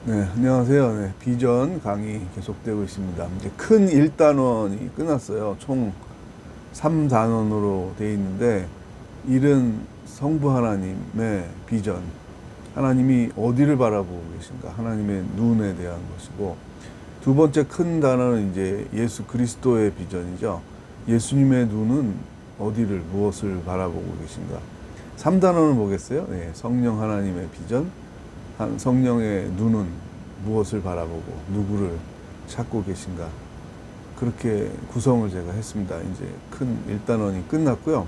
네, 안녕하세요. 네, 비전 강의 계속되고 있습니다. 이제 큰 1단원이 끝났어요. 총 3단원으로 되어 있는데, 1은 성부 하나님의 비전. 하나님이 어디를 바라보고 계신가? 하나님의 눈에 대한 것이고, 두 번째 큰 단어는 이제 예수 그리스도의 비전이죠. 예수님의 눈은 어디를, 무엇을 바라보고 계신가? 3단원을 보겠어요. 네, 성령 하나님의 비전. 성령의 눈은 무엇을 바라보고 누구를 찾고 계신가, 그렇게 구성을 제가 했습니다. 이제 큰 1단원이 끝났고요.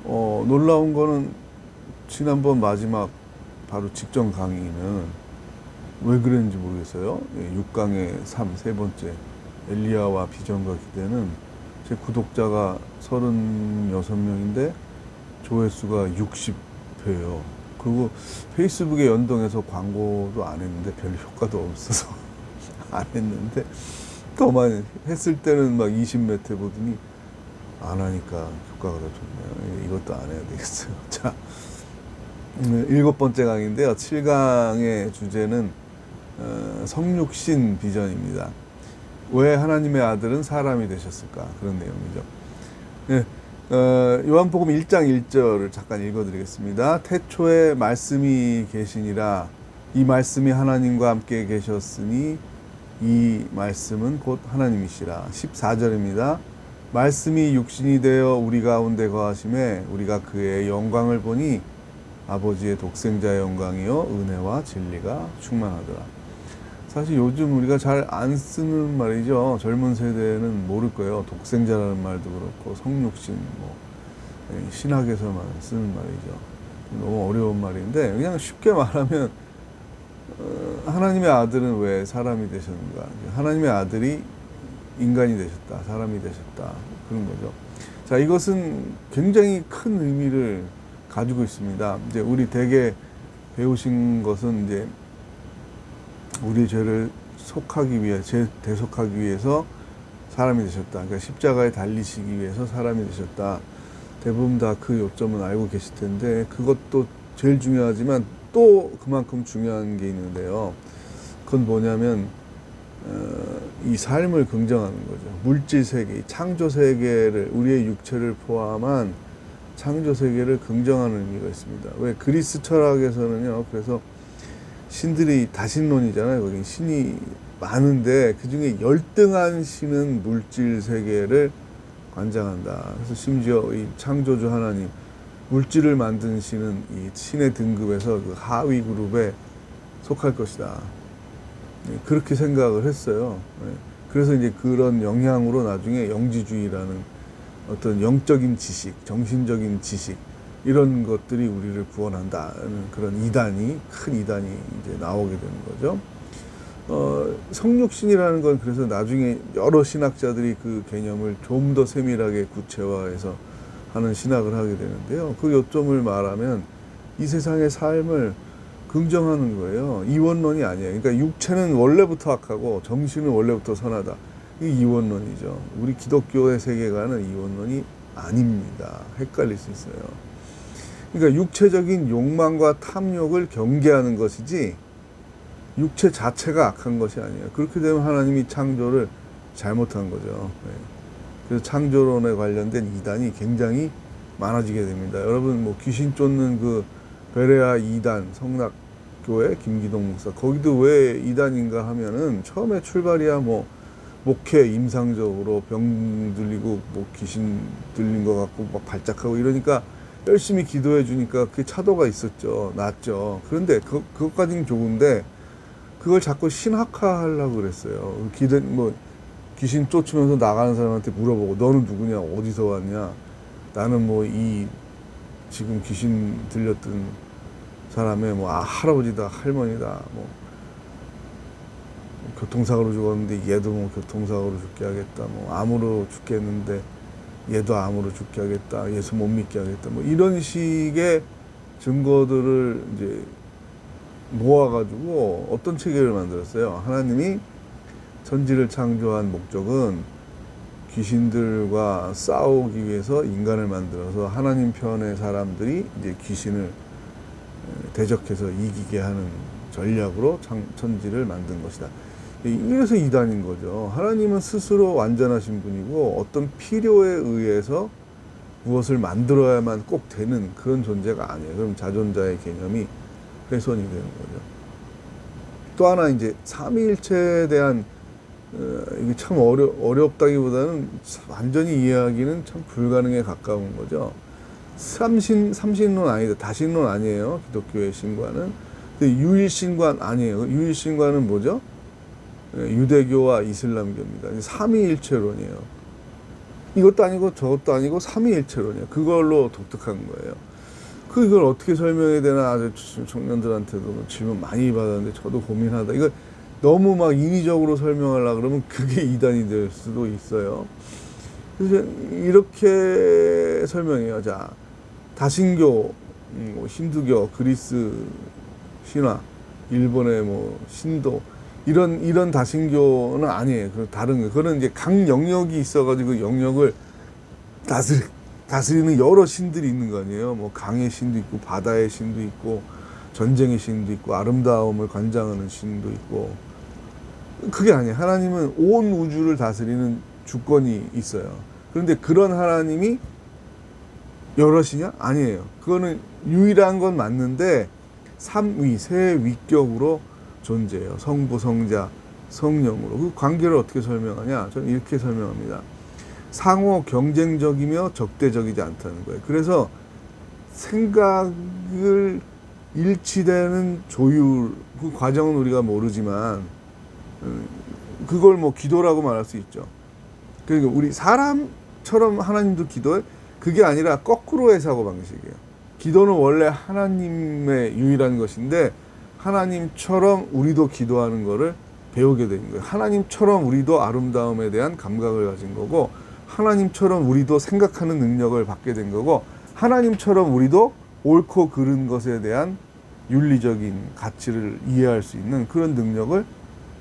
놀라운 거는 지난번 마지막 바로 직전 강의는 왜 그랬는지 모르겠어요. 6강의 3, 세 번째 엘리야와 비전과 기대는 제 구독자가 36명인데 조회수가 60회예요. 그리고 페이스북에 연동해서 광고도 안 했는데 별 효과도 없어서 안 했는데, 더 많이 했을 때는 막 20 몇 회 보더니 안 하니까 효과가 더 좋네요. 이것도 안 해야 되겠어요. 자, 7번째 강의인데요. 7강의 주제는 성육신 비전입니다. 왜 하나님의 아들은 사람이 되셨을까? 그런 내용이죠. 네, 요한복음 1장 1절을 잠깐 읽어드리겠습니다. 태초에 말씀이 계시니라. 이 말씀이 하나님과 함께 계셨으니 이 말씀은 곧 하나님이시라. 14절입니다. 말씀이 육신이 되어 우리 가운데 거하심에 우리가 그의 영광을 보니 아버지의 독생자의 영광이요 은혜와 진리가 충만하더라. 사실 요즘 우리가 잘 안 쓰는 말이죠. 젊은 세대는 모를 거예요. 독생자라는 말도 그렇고 성육신, 신학에서만 쓰는 말이죠. 너무 어려운 말인데, 그냥 쉽게 말하면 하나님의 아들은 왜 사람이 되셨는가? 하나님의 아들이 인간이 되셨다, 사람이 되셨다, 그런 거죠. 자, 이것은 굉장히 큰 의미를 가지고 있습니다. 이제 우리 대개 배우신 것은 이제 우리 죄를 속하기 위해, 죄 대속하기 위해서 사람이 되셨다. 그러니까 십자가에 달리시기 위해서 사람이 되셨다. 대부분 다 그 요점은 알고 계실 텐데, 그것도 제일 중요하지만 또 그만큼 중요한 게 있는데요. 그건 뭐냐면 이 삶을 긍정하는 거죠. 물질 세계, 창조 세계를, 우리의 육체를 포함한 창조 세계를 긍정하는 의미가 있습니다. 왜 그리스 철학에서는요. 그래서 신들이 다신론이잖아요. 거기 신이 많은데 그 중에 열등한 신은 물질 세계를 관장한다. 그래서 심지어 이 창조주 하나님, 물질을 만든 신은 이 신의 등급에서 그 하위 그룹에 속할 것이다. 그렇게 생각을 했어요. 그래서 이제 그런 영향으로 나중에 영지주의라는 어떤 영적인 지식, 정신적인 지식, 이런 것들이 우리를 구원한다는 그런 이단이, 큰 이단이 이제 나오게 되는 거죠. 성육신이라는 건 그래서 나중에 여러 신학자들이 그 개념을 좀 더 세밀하게 구체화해서 하는 신학을 하게 되는데요. 그 요점을 말하면 이 세상의 삶을 긍정하는 거예요. 이원론이 아니에요. 그러니까 육체는 원래부터 악하고 정신은 원래부터 선하다. 이게 이원론이죠. 우리 기독교의 세계관은 이원론이 아닙니다. 헷갈릴 수 있어요. 그러니까 육체적인 욕망과 탐욕을 경계하는 것이지 육체 자체가 악한 것이 아니에요. 그렇게 되면 하나님이 창조를 잘못한 거죠. 그래서 창조론에 관련된 이단이 굉장히 많아지게 됩니다. 여러분 뭐 귀신 쫓는 그 베레아 이단 성락교회 김기동 목사, 거기도 왜 이단인가 하면은 처음에 출발이야 뭐 목회 임상적으로 병 들리고 뭐 귀신 들린 것 같고 막 발작하고 이러니까 열심히 기도해 주니까 그게 차도가 있었죠. 낫죠. 그런데 그것까지는 좋은데 그걸 자꾸 신학화하려고 그랬어요. 귀신 쫓으면서 나가는 사람한테 물어보고 너는 누구냐, 어디서 왔냐, 나는 뭐 이 지금 귀신 들렸던 사람의 할아버지다, 할머니다, 교통사고로 죽었는데 얘도 교통사고로 죽게 하겠다, 암으로 죽겠는데 얘도 암으로 죽게 하겠다, 예수 못 믿게 하겠다, 이런 식의 증거들을 이제 모아가지고 어떤 체계를 만들었어요. 하나님이 천지를 창조한 목적은 귀신들과 싸우기 위해서 인간을 만들어서 하나님 편의 사람들이 이제 귀신을 대적해서 이기게 하는 전략으로 천지를 만든 것이다. 이래서 이단인 거죠. 하나님은 스스로 완전하신 분이고 어떤 필요에 의해서 무엇을 만들어야만 꼭 되는 그런 존재가 아니에요. 그럼 자존자의 개념이 훼손이 되는 거죠. 또 하나 이제 삼위일체에 대한 이게 참 어렵다기보다는 완전히 이해하기는 참 불가능에 가까운 거죠. 삼신론 아니다. 다신론 아니에요. 기독교의 신과는. 근데 유일신관 아니에요. 유일신관은 뭐죠? 유대교와 이슬람교입니다. 삼위일체론이에요. 이것도 아니고 저것도 아니고 삼위일체론이에요. 그걸로 독특한 거예요. 이걸 어떻게 설명해야 되나 아주 청년들한테도 질문 많이 받았는데 저도 고민하다. 이거 너무 막 인위적으로 설명하려고 그러면 그게 이단이 될 수도 있어요. 그래서 이렇게 설명해요. 자, 다신교, 힌두교, 그리스 신화, 일본의 신도 이런 다신교는 아니에요. 그 다른 거. 그거는 이제 각 영역이 있어가지고 영역을 다스리는 여러 신들이 있는 거 아니에요. 강의 신도 있고 바다의 신도 있고 전쟁의 신도 있고 아름다움을 관장하는 신도 있고. 그게 아니에요. 하나님은 온 우주를 다스리는 주권이 있어요. 그런데 그런 하나님이 여럿이냐? 아니에요. 그거는 유일한 건 맞는데 삼위, 세 위격으로 존재해요. 성부, 성자, 성령으로. 그 관계를 어떻게 설명하냐? 저는 이렇게 설명합니다. 상호 경쟁적이며 적대적이지 않다는 거예요. 그래서 생각을 일치되는 조율, 그 과정은 우리가 모르지만 그걸 기도라고 말할 수 있죠. 그러니까 우리 사람처럼 하나님도 기도해? 그게 아니라 거꾸로의 사고방식이에요. 기도는 원래 하나님의 유일한 것인데 하나님처럼 우리도 기도하는 거를 배우게 되는 거예요. 하나님처럼 우리도 아름다움에 대한 감각을 가진 거고 하나님처럼 우리도 생각하는 능력을 받게 된 거고 하나님처럼 우리도 옳고 그른 것에 대한 윤리적인 가치를 이해할 수 있는 그런 능력을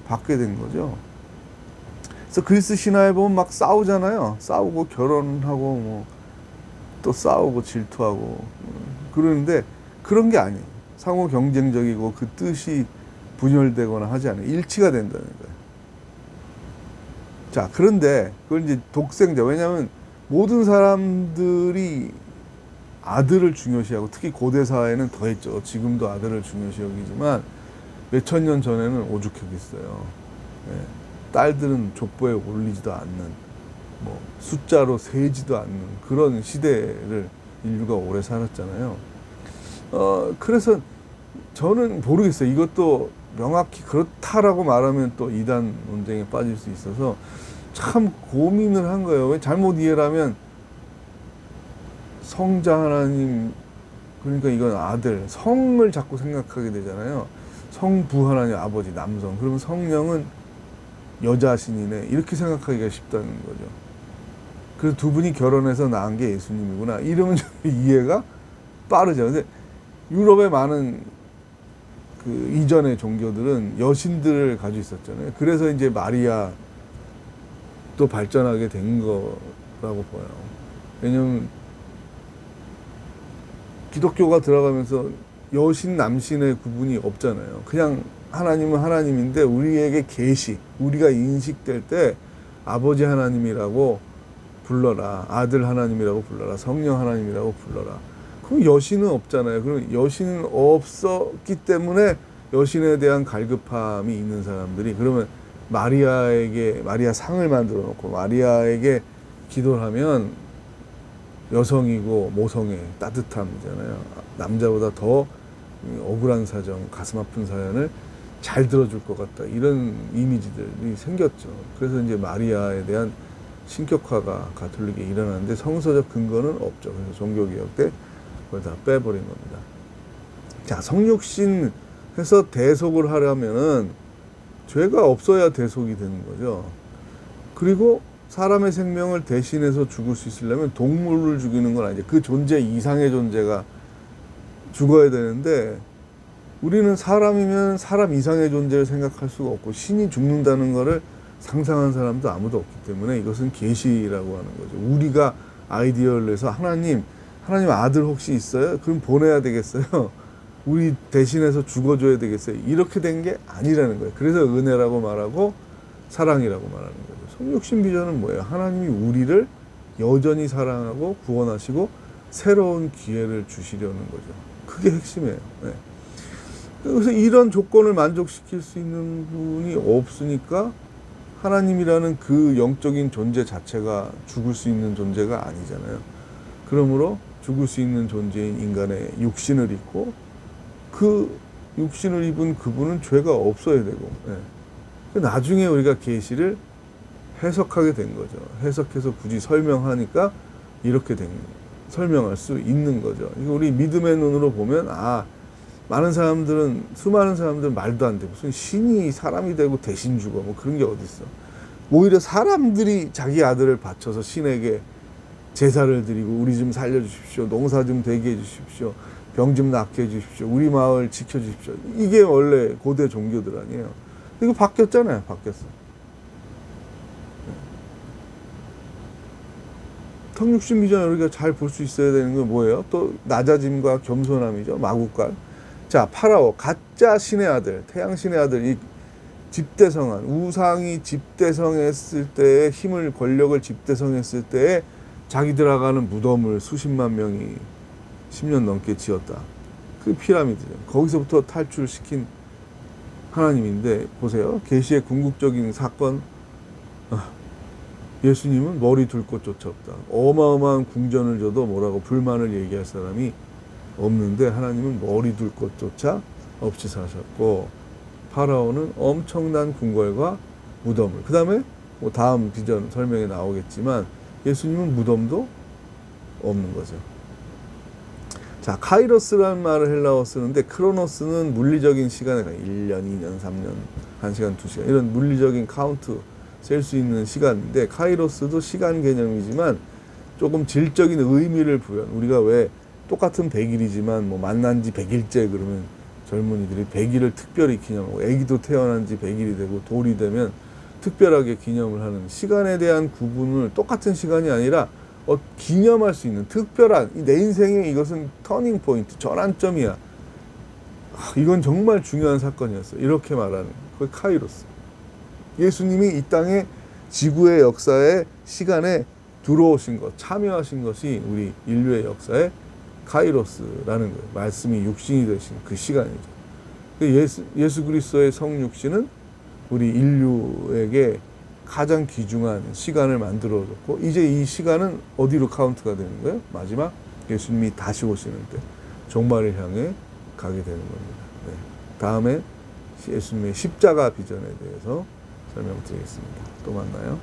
받게 된 거죠. 그래서 그리스 신화에 보면 막 싸우잖아요. 싸우고 결혼하고 또 싸우고 질투하고 그러는데 그런 게 아니에요. 상호 경쟁적이고 그 뜻이 분열되거나 하지 않아요. 일치가 된다는 거예요. 자, 그런데 그걸 이제 독생자, 왜냐하면 모든 사람들이 아들을 중요시하고 특히 고대 사회는 더했죠. 지금도 아들을 중요시 여기지만 몇천 년 전에는 오죽했겠어요. 네. 딸들은 족보에 올리지도 않는 숫자로 세지도 않는 그런 시대를 인류가 오래 살았잖아요. 그래서 저는 모르겠어요. 이것도 명확히 그렇다라고 말하면 또 이단 논쟁에 빠질 수 있어서 참 고민을 한 거예요. 왜 잘못 이해를 하면 성자 하나님, 그러니까 이건 아들, 성을 자꾸 생각하게 되잖아요. 성부 하나님, 아버지, 남성. 그러면 성령은 여자신이네. 이렇게 생각하기가 쉽다는 거죠. 그래서 두 분이 결혼해서 낳은 게 예수님이구나. 이러면 좀 이해가 빠르죠. 근데 유럽의 많은 그 이전의 종교들은 여신들을 가지고 있었잖아요. 그래서 이제 마리아 또 발전하게 된 거라고 보여요. 왜냐면 기독교가 들어가면서 여신, 남신의 구분이 없잖아요. 그냥 하나님은 하나님인데 우리에게 계시, 우리가 인식될 때 아버지 하나님이라고 불러라, 아들 하나님이라고 불러라, 성령 하나님이라고 불러라. 그럼 여신은 없잖아요. 그럼 여신은 없었기 때문에 여신에 대한 갈급함이 있는 사람들이 그러면 마리아 상을 만들어 놓고 마리아에게 기도를 하면 여성이고 모성의 따뜻함이잖아요. 남자보다 더 억울한 사정, 가슴 아픈 사연을 잘 들어줄 것 같다. 이런 이미지들이 생겼죠. 그래서 이제 마리아에 대한 신격화가 가톨릭에 일어나는데 성서적 근거는 없죠. 그래서 종교개혁 때 그걸 다 빼버린 겁니다. 자, 성육신 해서 대속을 하려면은 죄가 없어야 대속이 되는 거죠. 그리고 사람의 생명을 대신해서 죽을 수 있으려면 동물을 죽이는 건 아니죠. 그 존재 이상의 존재가 죽어야 되는데 우리는 사람이면 사람 이상의 존재를 생각할 수가 없고 신이 죽는다는 거를 상상한 사람도 아무도 없기 때문에 이것은 계시라고 하는 거죠. 우리가 아이디어를 내서 하나님 아들 혹시 있어요? 그럼 보내야 되겠어요. 우리 대신해서 죽어줘야 되겠어요. 이렇게 된 게 아니라는 거예요. 그래서 은혜라고 말하고 사랑이라고 말하는 거죠. 성육신 비전은 뭐예요? 하나님이 우리를 여전히 사랑하고 구원하시고 새로운 기회를 주시려는 거죠. 그게 핵심이에요. 네. 그래서 이런 조건을 만족시킬 수 있는 분이 없으니까 하나님이라는 그 영적인 존재 자체가 죽을 수 있는 존재가 아니잖아요. 그러므로 죽을 수 있는 존재인 인간의 육신을 입고 그 육신을 입은 그분은 죄가 없어야 되고, 예. 나중에 우리가 계시를 해석하게 된 거죠. 해석해서 굳이 설명하니까 이렇게 설명할 수 있는 거죠. 이거 우리 믿음의 눈으로 보면 수많은 사람들은 말도 안 돼. 무슨 신이 사람이 되고 대신 죽어. 뭐 그런 게 어딨어. 오히려 사람들이 자기 아들을 바쳐서 신에게 제사를 드리고 우리 좀 살려주십시오. 농사 좀 되게 해주십시오. 병 좀 낫게 해주십시오. 우리 마을 지켜주십시오. 이게 원래 고대 종교들 아니에요. 이거 바뀌었잖아요. 바뀌었어. 성육신 비전을 우리가 잘 볼 수 있어야 되는 건 뭐예요? 또 낮아짐과 겸손함이죠. 마구간. 자, 파라오, 가짜 신의 아들, 태양신의 아들, 이 집대성한, 우상이 집대성했을 때의 힘을, 권력을 집대성했을 때에 자기 들어가는 무덤을 수십만 명이 10년 넘게 지었다. 그 피라미드죠. 거기서부터 탈출시킨 하나님인데, 보세요. 계시의 궁극적인 사건, 예수님은 머리 둘 곳조차 없다. 어마어마한 궁전을 줘도 뭐라고 불만을 얘기할 사람이 없는데 하나님은 머리 둘 곳조차 없이 사셨고, 파라오는 엄청난 궁궐과 무덤을, 그 다음에 뭐 다음 비전 설명에 나오겠지만 예수님은 무덤도 없는 거죠. 자, 카이로스라는 말을 헬라어 쓰는데, 크로노스는 물리적인 시간에 1년, 2년, 3년, 1시간, 2시간 이런 물리적인 카운트 셀 수 있는 시간인데, 카이로스도 시간 개념이지만 조금 질적인 의미를 부여한, 우리가 왜 똑같은 100일이지만 뭐 만난 지 100일째 그러면 젊은이들이 100일을 특별히 기념하고, 아기도 태어난 지 100일이 되고 돌이 되면 특별하게 기념을 하는, 시간에 대한 구분을 똑같은 시간이 아니라 기념할 수 있는 특별한, 내 인생에 이것은 터닝 포인트, 전환점이야. 이건 정말 중요한 사건이었어요. 이렇게 말하는 그 카이로스. 예수님이 이 땅에 지구의 역사에, 시간에 들어오신 것, 참여하신 것이 우리 인류의 역사의 카이로스라는 거예요. 말씀이 육신이 되신 그 시간이죠. 예수 그리스도의 성육신은 우리 인류에게 가장 귀중한 시간을 만들어줬고, 이제 이 시간은 어디로 카운트가 되는 거예요? 마지막 예수님이 다시 오시는 때 종말을 향해 가게 되는 겁니다. 네. 다음에 예수님의 십자가 비전에 대해서 설명드리겠습니다. 또 만나요.